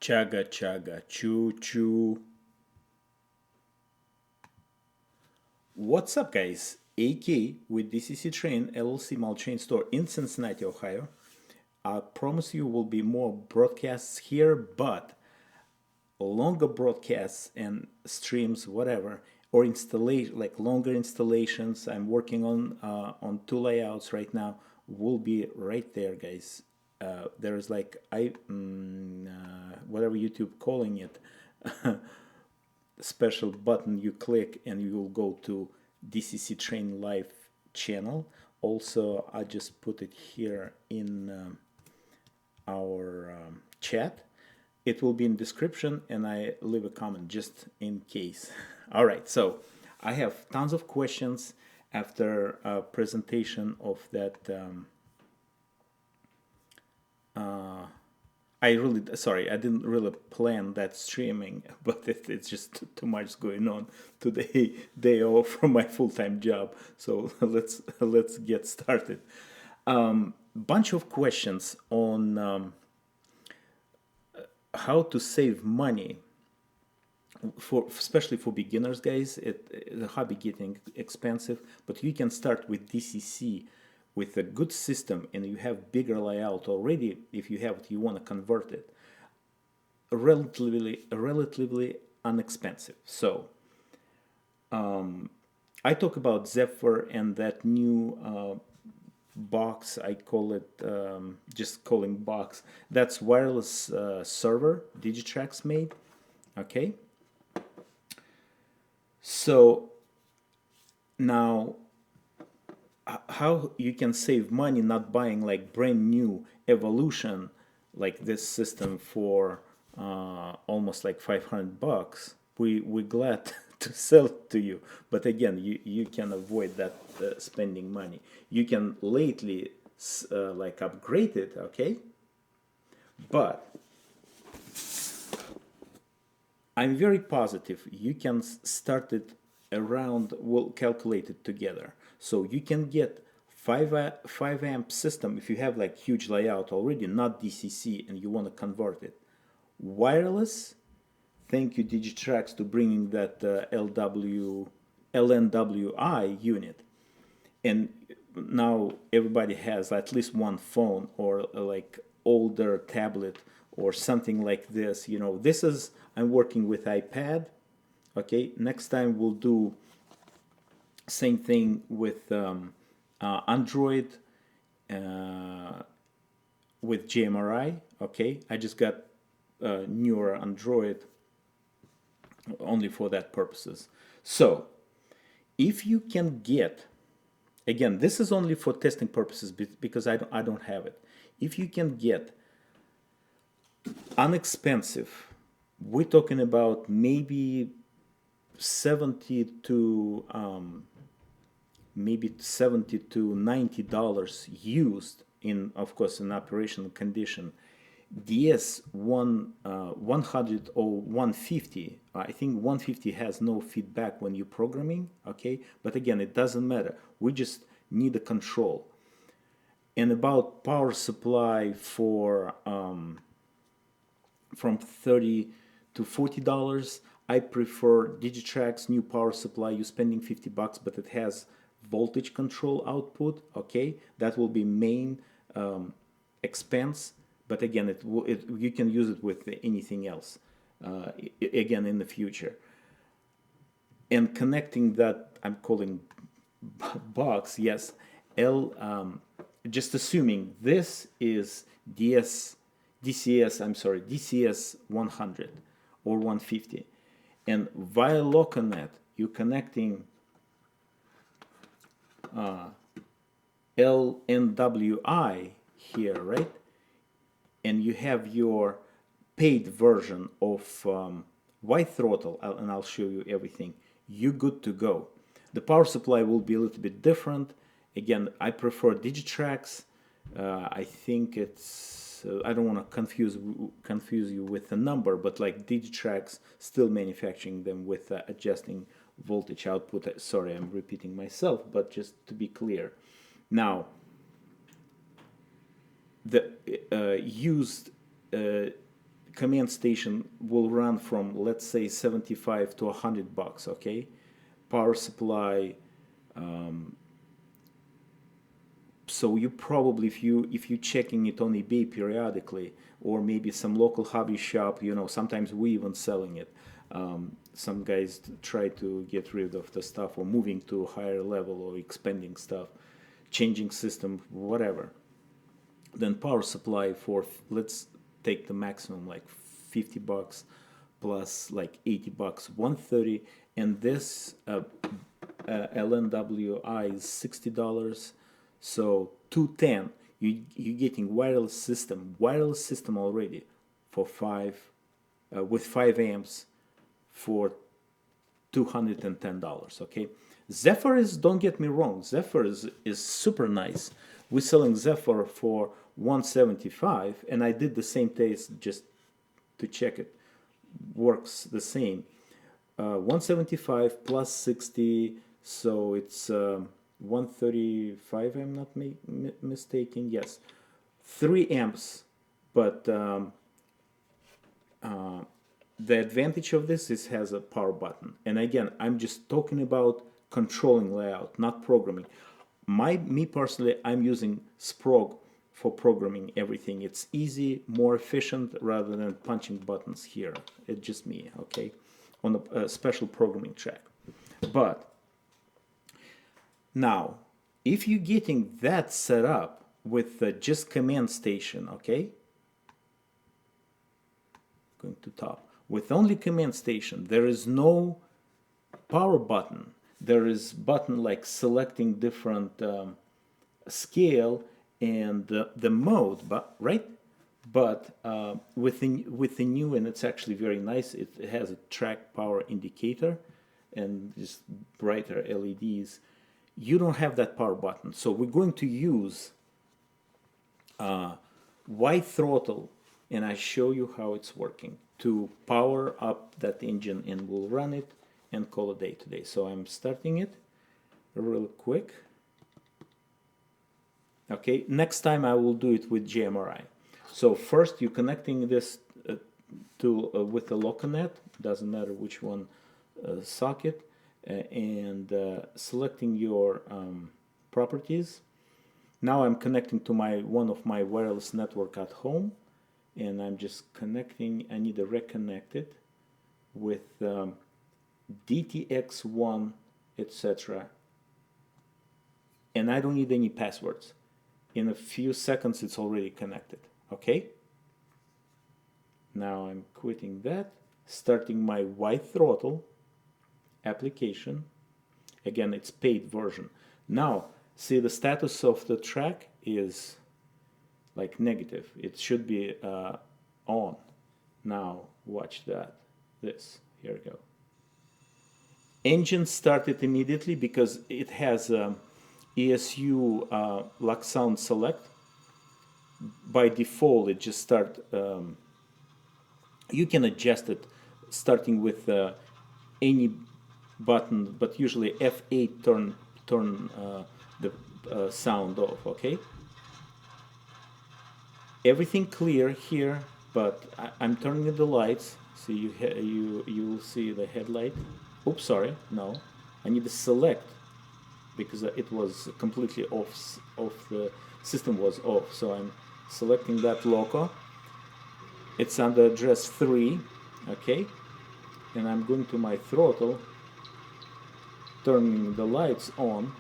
Chaga chaga choo choo. What's up, guys? AK with DCCTRAIN LLC multi-chain store in Cincinnati, Ohio. I promise you will be more broadcasts here, but longer broadcasts and streams, whatever, or installation like longer installations. I'm working on two layouts right now. Will be right there, guys. There's like whatever YouTube calling it. Special button you click and you will go to DCCTRAIN live channel. Also, I just put it here in our chat. It will be in description, and I leave a comment just in case. All right, so I have tons of questions after a presentation of that. I didn't really plan that streaming, but it's just too much going on today, day off from my full-time job. So let's get started. Bunch of questions on how to save money especially for beginners, guys. The hobby getting expensive, but you can start with DCC with a good system, and you have bigger layout already. If you have it, you want to convert it. Relatively inexpensive. So I talk about Zephyr and that new box. I call it just calling box. That's wireless server Digitrax made. Okay. So now, how you can save money not buying like brand new Evolution like this system for almost like $500. We're glad to sell it to you, but again, you can avoid that spending money. You can lately like upgrade it, okay? But I'm very positive you can start it around, we'll calculate it together. So you can get 5 amp system if you have like huge layout already, not DCC, and you want to convert it. Wireless, thank you Digitrax to bringing that LNWI unit. And now everybody has at least one phone or like older tablet or something like this. You know, this is, I'm working with iPad. Okay, next time we'll do same thing with Android with GMRI. Okay, I just got newer Android only for that purposes. So if you can get, again, this is only for testing purposes because I don't have it. If you can get inexpensive, we're talking about maybe 70 to $90 used in, of course, in operational condition. DS 100 or 150. I think 150 has no feedback when you're programming. Okay, but again, it doesn't matter. We just need a control. And about power supply for from $30 to $40. I prefer Digitrax new power supply. You're spending $50, but it has voltage control output. Okay, that will be main expense. But again, you can use it with anything else. Again, in the future. And connecting that, I'm calling box. Yes, just assuming this is DCS 100 or 150, and via Loconet you're connecting LNWI here, right? And you have your paid version of WiThrottle, and I'll show you everything. You're good to go. The power supply will be a little bit different. Again, I prefer Digitrax. I think it's, I don't want to confuse you with the number, but like Digitrax still manufacturing them with adjusting voltage output. Sorry, I'm repeating myself, but just to be clear. Now, the used command station will run from, let's say, 75 to $100, okay? Power supply. So you probably, if you're checking it on eBay periodically, or maybe some local hobby shop, you know, sometimes we even selling it. Some guys try to get rid of the stuff, or moving to a higher level, or expanding stuff, changing system, whatever. Then power supply for, let's take the maximum, like $50 plus like $80, $130, and this LNWI is $60. So $210, you're getting wireless system already for with 5 amps for $210. Okay, Zephyr is, don't get me wrong, Zephyr is super nice. We're selling Zephyr for $175, and I did the same test just to check it. Works the same. 175 plus 60, so it's 135, I'm not mistaken. Yes, 3 amps. But the advantage of this is has a power button. And again, I'm just talking about controlling layout, not programming. Me personally, I'm using Sprog for programming everything. It's easy, more efficient, rather than punching buttons here. It's just me, okay, on a special programming track. But now, if you're getting that set up with just command station, okay, going to top, with only command station, there is no power button. There is button like selecting different scale and the mode, but right? But with the new, and it's actually very nice, it has a track power indicator and just brighter LEDs. You don't have that power button, so we're going to use WiThrottle, and I show you how it's working to power up that engine, and we'll run it and call it day today. So I'm starting it real quick. Okay, next time I will do it with JMRI. So first you're connecting this with the Loconet, doesn't matter which one socket, and selecting your properties. Now I'm connecting to one of my wireless network at home, and I'm just connecting. I need to reconnect it with DTX1, etc. And I don't need any passwords. In a few seconds it's already connected. Okay, now I'm quitting that, starting my WiThrottle application. Again, it's paid version. Now see, the status of the track is like negative. It should be on. Now watch that. Here we go. Engine started immediately because it has ESU lock sound select. By default it just start. You can adjust it starting with any button, but usually F8 turn the sound off. Okay, everything clear here, but I'm turning the lights. So you will see the headlight. Oops, sorry, no, I need to select because it was completely off. The system was off, so I'm selecting that loco. It's under address 3, okay, and I'm going to my throttle, turning the lights on,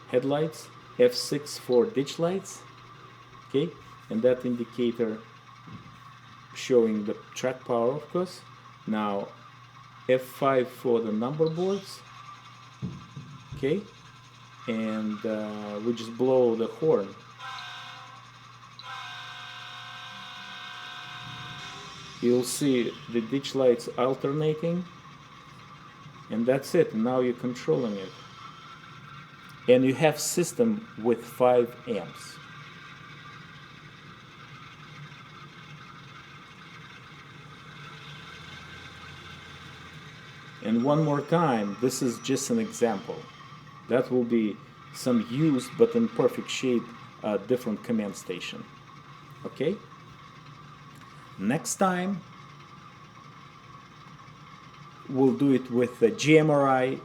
headlights, F6 for ditch lights, okay, and that indicator showing the track power, of course. Now F5 for the number boards, okay, and we just blow the horn. You'll see the ditch lights alternating, and that's it. Now you're controlling it, and you have system with 5 amps. And one more time, this is just an example. That will be some used but in perfect shape different command station. Okay? Next time we'll do it with the GMRI,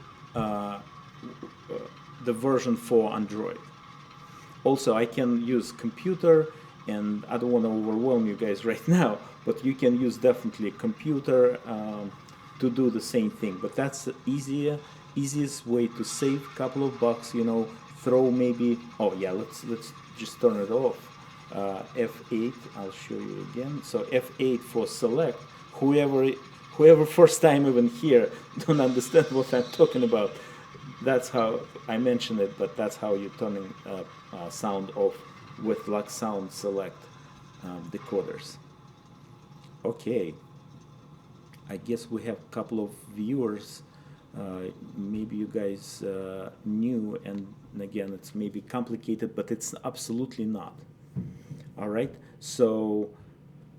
the version for Android. Also, I can use computer, and I don't want to overwhelm you guys right now, but you can use definitely computer to do the same thing. But that's the easiest way to save a couple of bucks, you know, throw maybe, oh yeah, let's just turn it off. F8, I'll show you again. So F8 for select. Whoever first time even here don't understand what I'm talking about, that's how I mentioned it, but that's how you're turning sound off with like sound select decoders. Okay, I guess we have a couple of viewers. Maybe you guys knew, and again, it's maybe complicated, but it's absolutely not. All right, so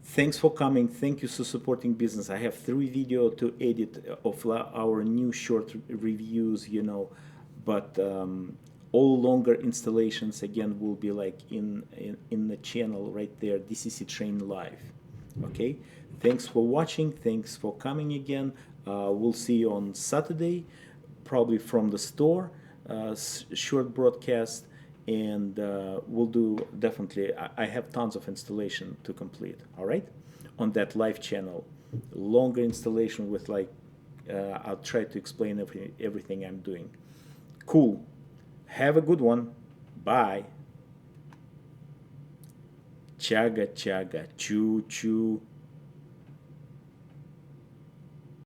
thanks for coming. Thank you for supporting business. I have 3 videos to edit of our new short reviews, you know, but all longer installations again will be like in the channel right there, DCCTRAIN live. Okay, thanks for watching. Thanks for coming again. We'll see you on Saturday, probably from the store, short broadcast. And we'll do definitely, I have tons of installation to complete, all right, on that live channel. Longer installation with like I'll try to explain everything I'm doing. Cool. Have a good one. Bye. Chaga chaga choo choo.